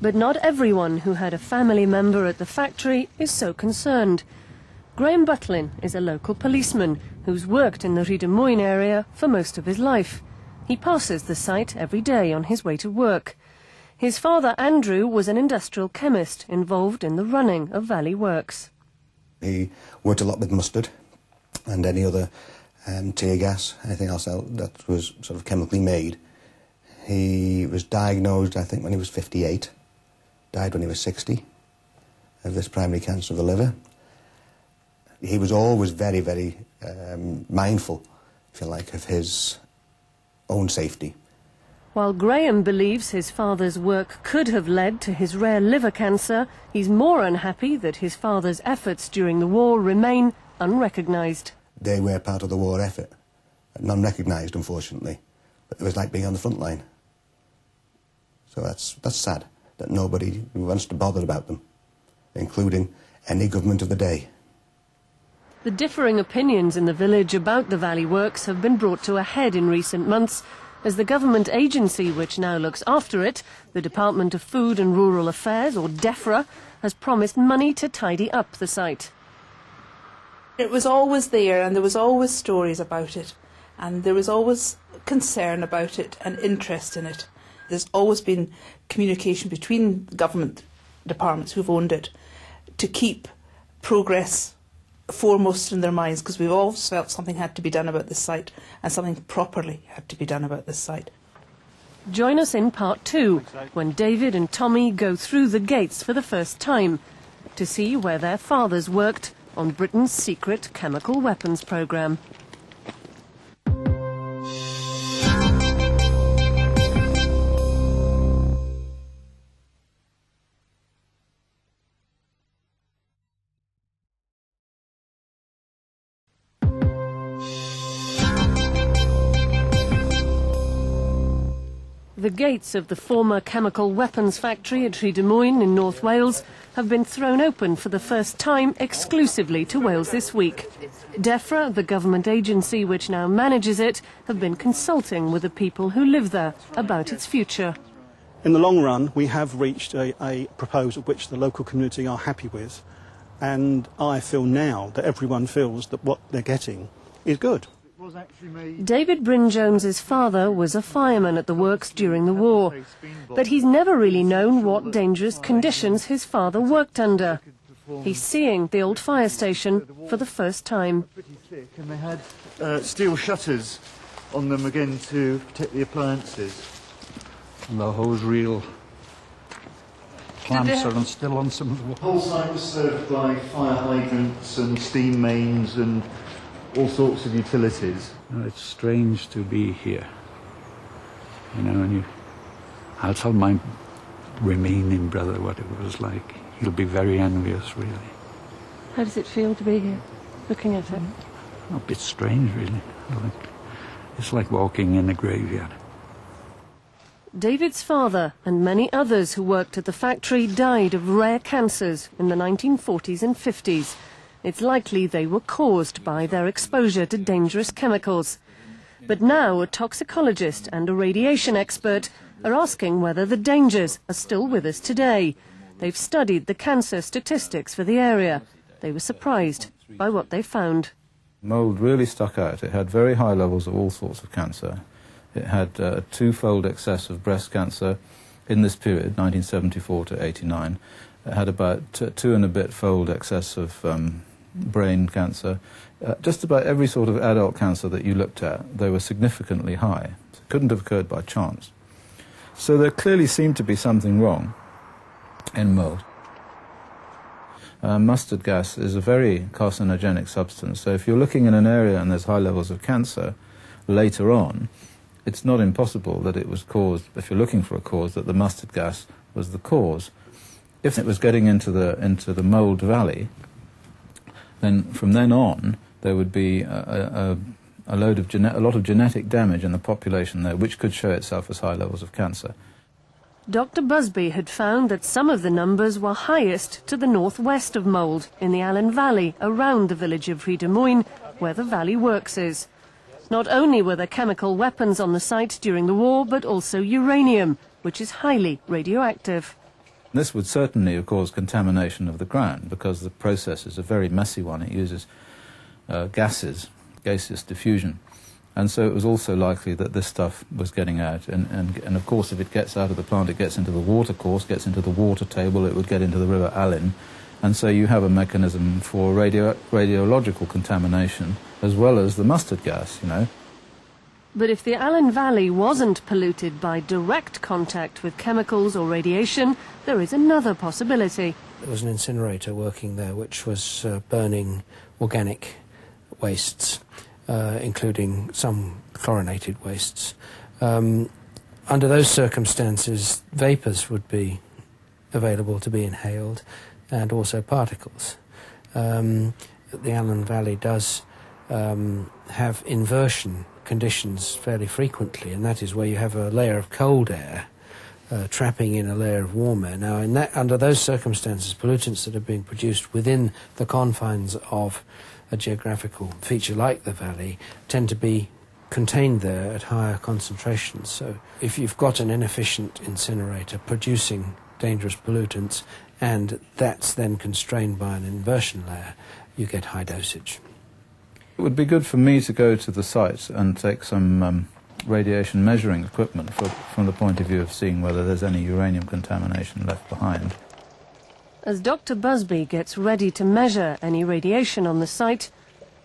But not everyone who had a family member at the factory is so concerned. Graham Butlin is a local policeman who's worked in the Rhydymwyn area for most of his life. He passes the site every day on his way to work. His father, Andrew, was an industrial chemist involved in the running of Valley Works. He worked a lot with mustard and any other tear gas, anything else that was sort of chemically made. He was diagnosed, I think, when he was 58, died when he was 60, of this primary cancer of the liver. He was always very, very mindful, if you like, of his own safety. While Graham believes his father's work could have led to his rare liver cancer, he's more unhappy that his father's efforts during the war remain unrecognised. They were part of the war effort, non-recognised, unfortunately. But it was like being on the front line. So that's sad, that nobody wants to bother about them, including any government of the day. The differing opinions in the village about the Valley Works have been brought to a head in recent months, as the government agency which now looks after it, the Department of Food and Rural Affairs, or DEFRA, has promised money to tidy up the site. It was always there, and there was always stories about it, and there was always concern about it and interest in it. There's always been communication between government departments who've owned it to keep progress foremost in their minds, because we've always felt something had to be done about this site, and something properly had to be done about this site. Join us in part 2, when David and Tommy go through the gates for the first time, to see where their fathers worked on Britain's secret chemical weapons programme. The gates of the former chemical weapons factory at Rhydymwyn in North Wales have been thrown open for the first time exclusively to Wales this week. DEFRA, the government agency which now manages it, have been consulting with the people who live there about its future. In the long run, we have reached a proposal which the local community are happy with, and I feel now that everyone feels that what they're getting is good. David Bryn Jones's father was a fireman at the works during the war, but he's never really known what dangerous conditions his father worked under. He's seeing the old fire station for the first time. And they had steel shutters on them again to protect the appliances. And the hose reel clamps are still on some of the walls. The whole site was served by fire hydrants and steam mains and all sorts of utilities. It's strange to be here, you know, and I'll tell my remaining brother what it was like. He'll be very envious, really. How does it feel to be here, looking at it? A bit strange, really. It's like walking in a graveyard. David's father and many others who worked at the factory died of rare cancers in the 1940s and 50s. It's likely they were caused by their exposure to dangerous chemicals. But now a toxicologist and a radiation expert are asking whether the dangers are still with us today. They've studied the cancer statistics for the area. They were surprised by what they found. Mould really stuck out. It had very high levels of all sorts of cancer. It had a twofold excess of breast cancer in this period, 1974 to 89. It had about 2 and a bit fold excess of brain cancer. Just about every sort of adult cancer that you looked at, they were significantly high. It couldn't have occurred by chance. So there clearly seemed to be something wrong in mould. Mustard gas is a very carcinogenic substance, so if you're looking in an area and there's high levels of cancer later on, it's not impossible that it was caused, if you're looking for a cause, that the mustard gas was the cause. If it was getting into the mould valley, then from then on there would be a lot of genetic damage in the population there, which could show itself as high levels of cancer. Dr. Busby had found that some of the numbers were highest to the northwest of Mould, in the Allen Valley, around the village of Rhydymwyn, where the Valley Works is. Not only were there chemical weapons on the site during the war, but also uranium, which is highly radioactive. This would certainly have caused contamination of the ground, because the process is a very messy one. It uses gaseous diffusion. And so it was also likely that this stuff was getting out. And of course, if it gets out of the plant, it gets into the water course, gets into the water table, it would get into the River Alyn. And so you have a mechanism for radiological contamination, as well as the mustard gas, you know. But if the Alyn Valley wasn't polluted by direct contact with chemicals or radiation, there is another possibility. There was an incinerator working there which was burning organic wastes, including some chlorinated wastes. Under those circumstances, vapours would be available to be inhaled, and also particles. The Alyn Valley does have inversion conditions fairly frequently, and that is where you have a layer of cold air trapping in a layer of warm air. Now, under those circumstances, pollutants that are being produced within the confines of a geographical feature like the valley tend to be contained there at higher concentrations. So if you've got an inefficient incinerator producing dangerous pollutants, and that's then constrained by an inversion layer, you get high dosage. It would be good for me to go to the site and take some radiation measuring equipment from the point of view of seeing whether there's any uranium contamination left behind. As Dr. Busby gets ready to measure any radiation on the site,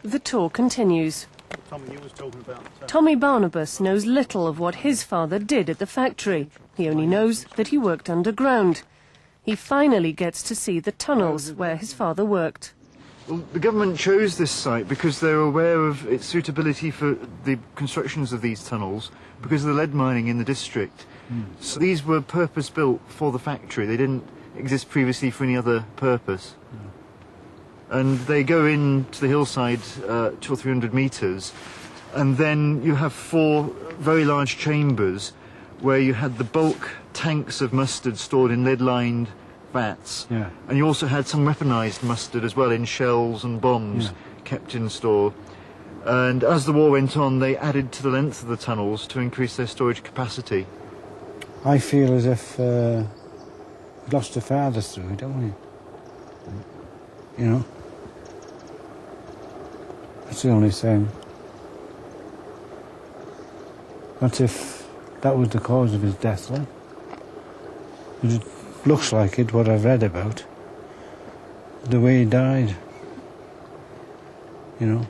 the tour continues. Tommy, you was talking about... Tommy Barnabas knows little of what his father did at the factory. He only knows that he worked underground. He finally gets to see the tunnels where his father worked. Well, the government chose this site because they were aware of its suitability for the constructions of these tunnels because of the lead mining in the district. So these were purpose-built for the factory. They didn't exist previously for any other purpose. And they go into the hillside 200 or 300 metres, and then you have 4 very large chambers where you had the bulk tanks of mustard stored in lead-lined vats, and you also had some weaponised mustard as well in shells and bombs kept in store. And as the war went on, they added to the length of the tunnels to increase their storage capacity. I feel as if we lost the fathers through it, don't we? You know? That's the only thing. What if that was the cause of his death, like? It looks like it, what I've read about. The way he died. You know?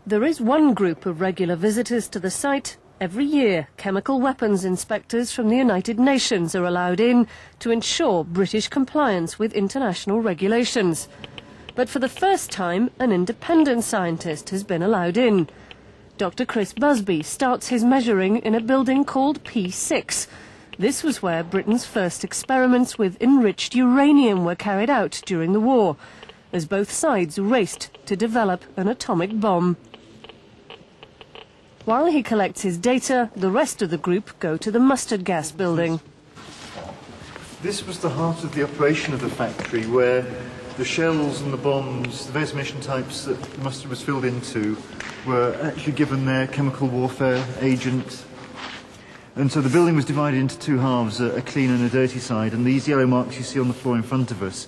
There is one group of regular visitors to the site. Every year, chemical weapons inspectors from the United Nations are allowed in to ensure British compliance with international regulations. But for the first time, an independent scientist has been allowed in. Dr. Chris Busby starts his measuring in a building called P6. This was where Britain's first experiments with enriched uranium were carried out during the war, as both sides raced to develop an atomic bomb. While he collects his data, the rest of the group go to the mustard gas building. This was the heart of the operation of the factory, where the shells and the bombs, the various ammunition types that the mustard was filled into, were actually given their chemical warfare agent. And so the building was divided into 2 halves, a clean and a dirty side, and these yellow marks you see on the floor in front of us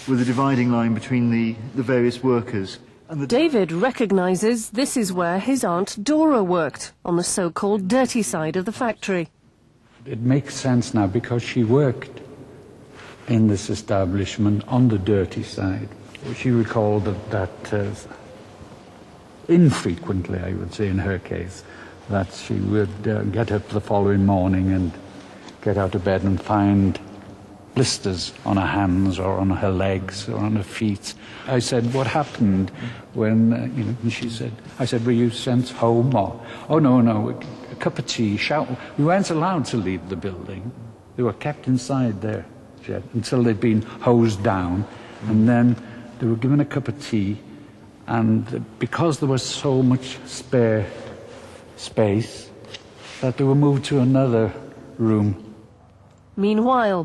were the dividing line between the various workers. And David recognises this is where his Aunt Dora worked, on the so-called dirty side of the factory. It makes sense now because she worked in this establishment on the dirty side. She recalled that infrequently, I would say in her case, that she would get up the following morning and get out of bed and find blisters on her hands or on her legs or on her feet. I said, what happened when, and she said, I said, were you sent home or, oh no, a cup of tea, shout. We weren't allowed to leave the building. They were kept inside there until they'd been hosed down, and then they were given a cup of tea, and because there was so much spare space, that they were moved to another room. Meanwhile,